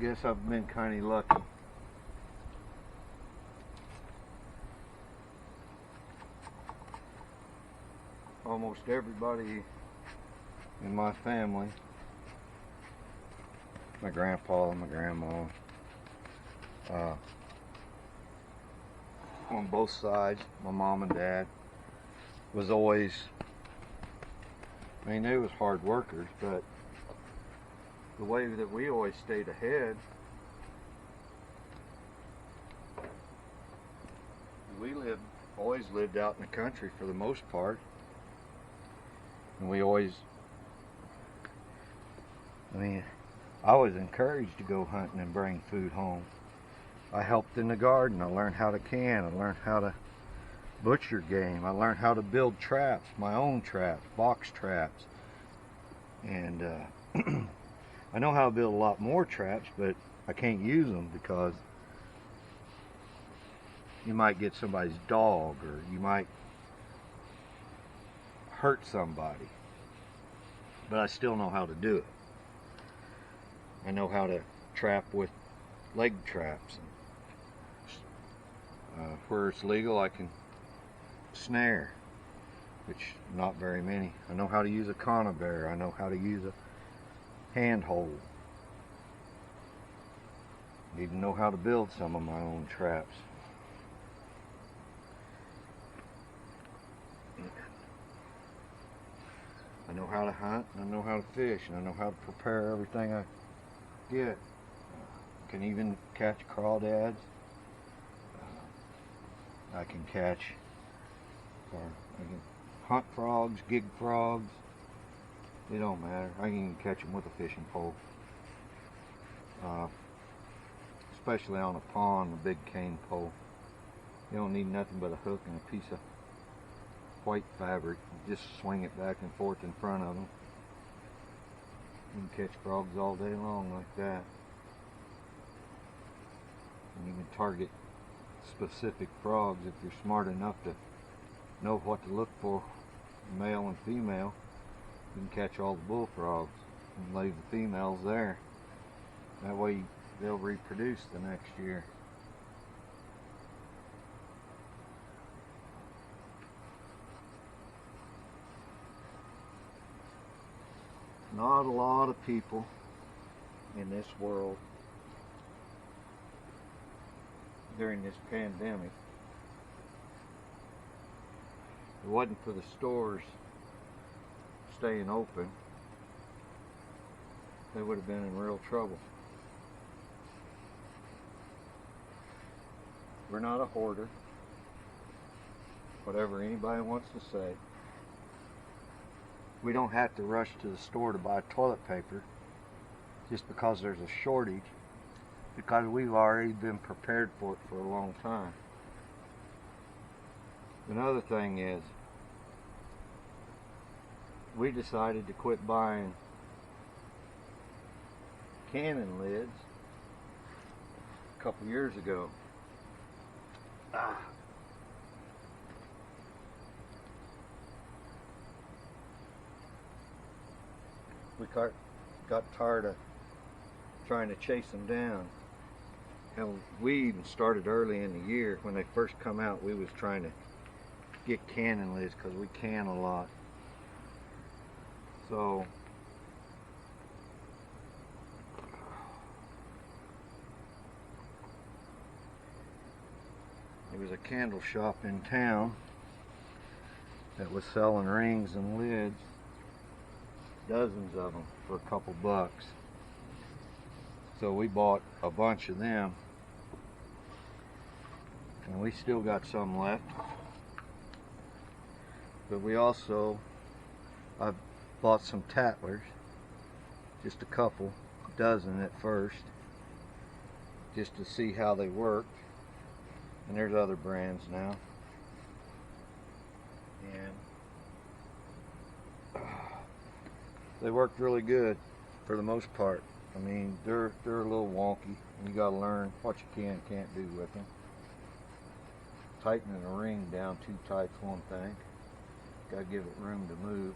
guess I've been kind of lucky. Almost everybody in my family, my grandpa and my grandma, on both sides, my mom and dad, was always, I mean, they was hard workers, but the way that we always stayed ahead, we always lived out in the country for the most part, and we always, I mean, I was encouraged to go hunting and bring food home. I helped in the garden. I learned how to can. I learned how to butcher game. I learned how to build traps, my own traps, box traps. And I know how to build a lot more traps, but I can't use them because you might get somebody's dog, or you might hurt somebody. But I still know how to do it. I know how to trap with leg traps. Where it's legal, I can snare, which not very many. I know how to use a conibear. I know how to use a handhold. I even know how to build some of my own traps. I know how to hunt, and I know how to fish, and I know how to prepare everything I get. Can even catch crawdads. I can catch, or I can hunt frogs, gig frogs. It don't matter. I can even catch them with a fishing pole. Especially on a pond, a big cane pole. You don't need nothing but a hook and a piece of white fabric. You just swing it back and forth in front of them. You can catch frogs all day long like that. And you can target specific frogs if you're smart enough to know what to look for, male and female. You can catch all the bullfrogs and leave the females there. That way they'll reproduce the next year. Not a lot of people in this world during this pandemic. If it wasn't for the stores staying open, they would have been in real trouble. We're not a hoarder, whatever anybody wants to say. We don't have to rush to the store to buy toilet paper just because there's a shortage, because we've already been prepared for it for a long time. Another thing is, we decided to quit buying cannon lids a couple years ago. We got tired of trying to chase them down. And we even started early in the year. When they first come out, we was trying to get cannon lids because we can a lot. So there was a candle shop in town that was selling rings and lids, dozens of them for a couple bucks. So we bought a bunch of them, and we still got some left. But we also, I bought some tattlers, just a couple, dozen at first, just to see how they worked. And there's other brands now. And they worked really good for the most part. I mean, they're a little wonky, and you got to learn what you can and can't do with them. Tightening a ring down too tight's one thing. Got to give it room to move.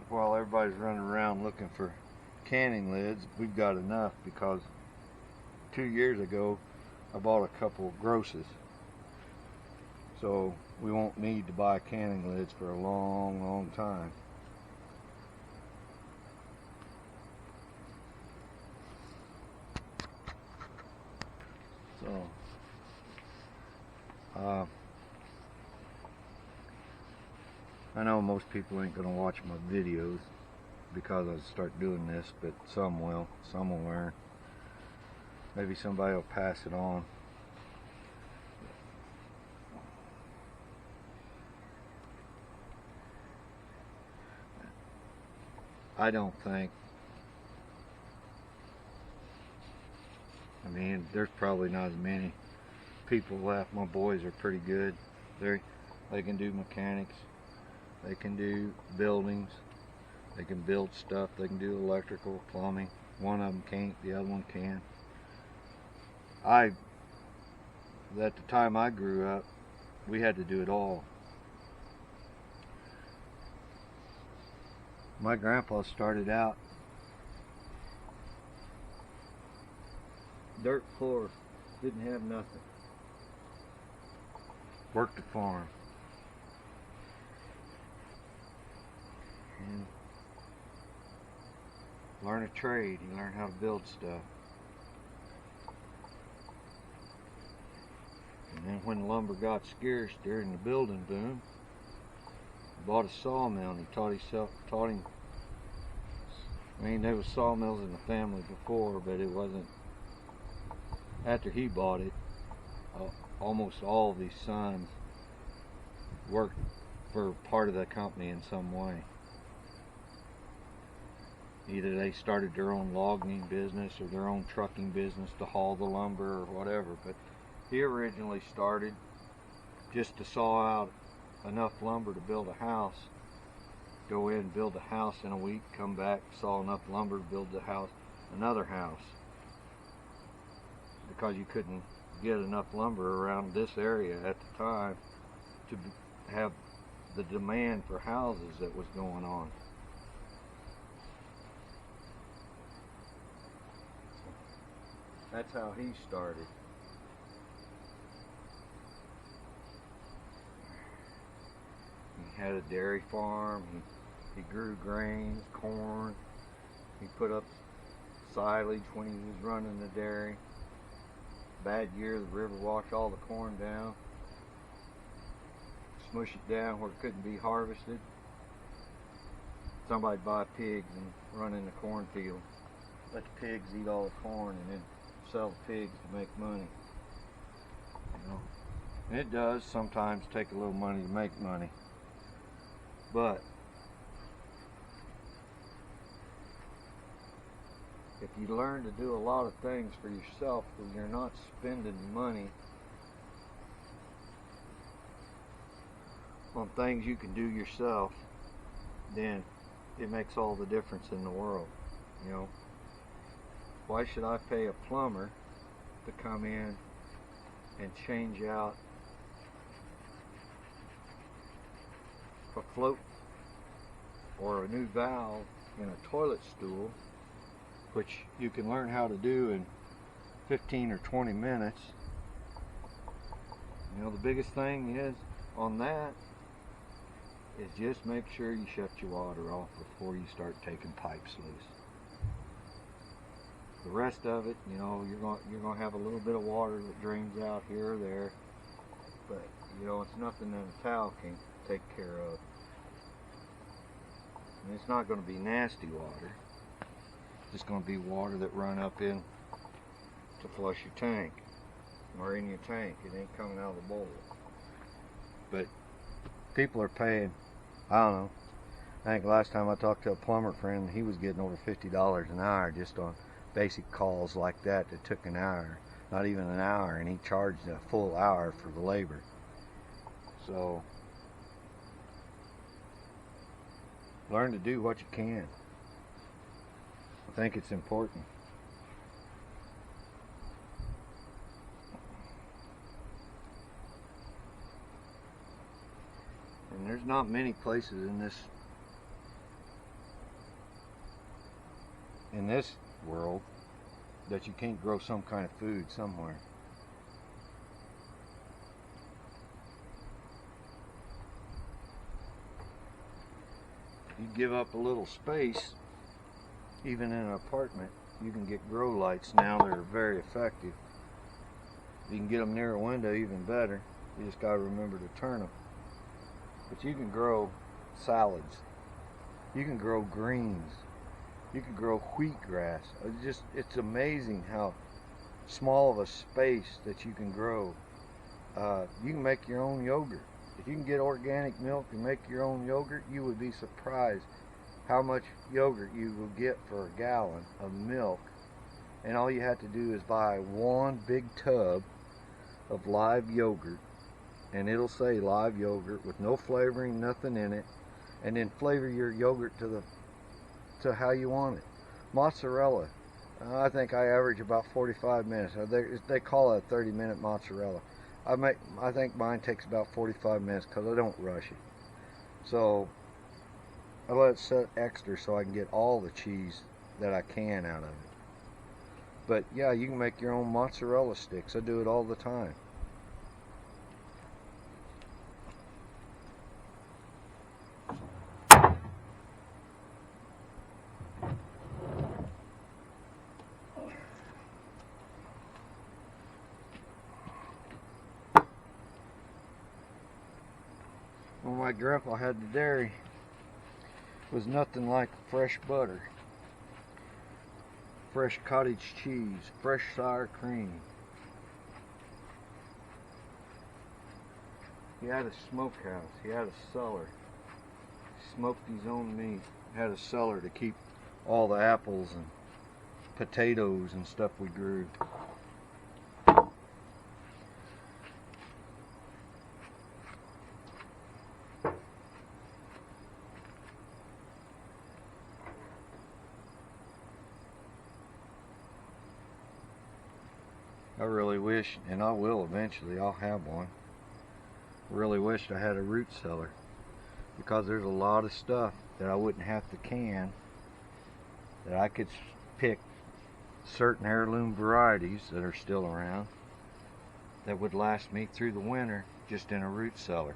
while everybody's running around looking for canning lids, we've got enough because 2 years ago I bought a couple grosses. So we won't need to buy canning lids for a long, long time. So, I know most people ain't gonna watch my videos because I start doing this, but some will learn. Maybe somebody will pass it on. I don't think, I mean, there's probably not as many people left. My boys are pretty good. They can do mechanics, they can do buildings, they can build stuff, they can do electrical, plumbing. One of them can't, the other one can. At the time I grew up, we had to do it all. My grandpa started out dirt floor, didn't have nothing. Worked the farm. And learned a trade. He learned how to build stuff. And then when lumber got scarce during the building boom, he bought a sawmill, and he taught him. I mean, there was sawmills in the family before, but it wasn't. After he bought it, almost all of his sons worked for part of the company in some way. Either they started their own logging business or their own trucking business to haul the lumber or whatever, but he originally started just to saw out enough lumber to build a house. Go in, build a house in a week, come back, saw enough lumber to build the house, another house. Because you couldn't get enough lumber around this area at the time to have the demand for houses that was going on. That's how he started. He had a dairy farm. He grew grains, corn. He put up silage when he was running the dairy. Bad year, the river washed all the corn down. Smush it down where it couldn't be harvested. Somebody'd buy pigs and run in the cornfield. Let the pigs eat all the corn and then sell the pigs to make money. You know, and it does sometimes take a little money to make money, but if you learn to do a lot of things for yourself where you're not spending money on things you can do yourself, then it makes all the difference in the world. You know, why should I pay a plumber to come in and change out a float or a new valve in a toilet stool, which you can learn how to do in 15 or 20 minutes? You know, the biggest thing is on that is just make sure you shut your water off before you start taking pipes loose. The rest of it, you know, you're going to have a little bit of water that drains out here or there, but you know, it's nothing that a towel can take care of. And it's not going to be nasty water. It's just going to be water that run up in to flush your tank, or in your tank. It ain't coming out of the bowl. But people are paying, I don't know, I think last time I talked to a plumber friend, he was getting over $50 an hour just on basic calls like that took an hour, not even an hour, and he charged a full hour for the labor. So learn to do what you can. I think it's important. And there's not many places in this this world that you can't grow some kind of food somewhere. You give up a little space, even in an apartment, you can get grow lights now that are very effective. You can get them near a window, even better. You just got to remember to turn them. But you can grow salads. You can grow greens. You can grow wheatgrass. It's amazing how small of a space that you can grow. You can make your own yogurt. If you can get organic milk and make your own yogurt, you would be surprised how much yogurt you will get for a gallon of milk. And all you have to do is buy one big tub of live yogurt, and it'll say live yogurt with no flavoring, nothing in it, and then flavor your yogurt to how you want it. Mozzarella, I think I average about 45 minutes. They call it a 30-minute mozzarella. I think mine takes about 45 minutes because I don't rush it. So I let it set extra so I can get all the cheese that I can out of it. But yeah, you can make your own mozzarella sticks. I do it all the time. When my grandpa had the dairy, it was nothing like fresh butter, fresh cottage cheese, fresh sour cream. He had a smokehouse, he had a cellar. He smoked his own meat. He had a cellar to keep all the apples and potatoes and stuff we grew. I really wish, and I will eventually, I'll have one. Really wished I had a root cellar, because there's a lot of stuff that I wouldn't have to can, that I could pick certain heirloom varieties that are still around that would last me through the winter just in a root cellar.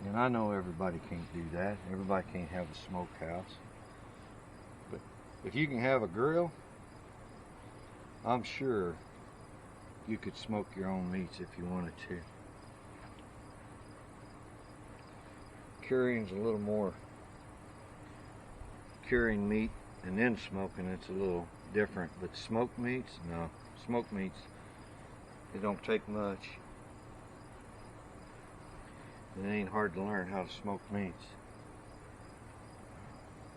And I know everybody can't do that. Everybody can't have a smokehouse. But if you can have a grill, I'm sure you could smoke your own meats if you wanted to. Curing's a little more, curing meat and then smoking, it's a little different. But smoked meats, no. Smoked meats, it don't take much. It ain't hard to learn how to smoke meats.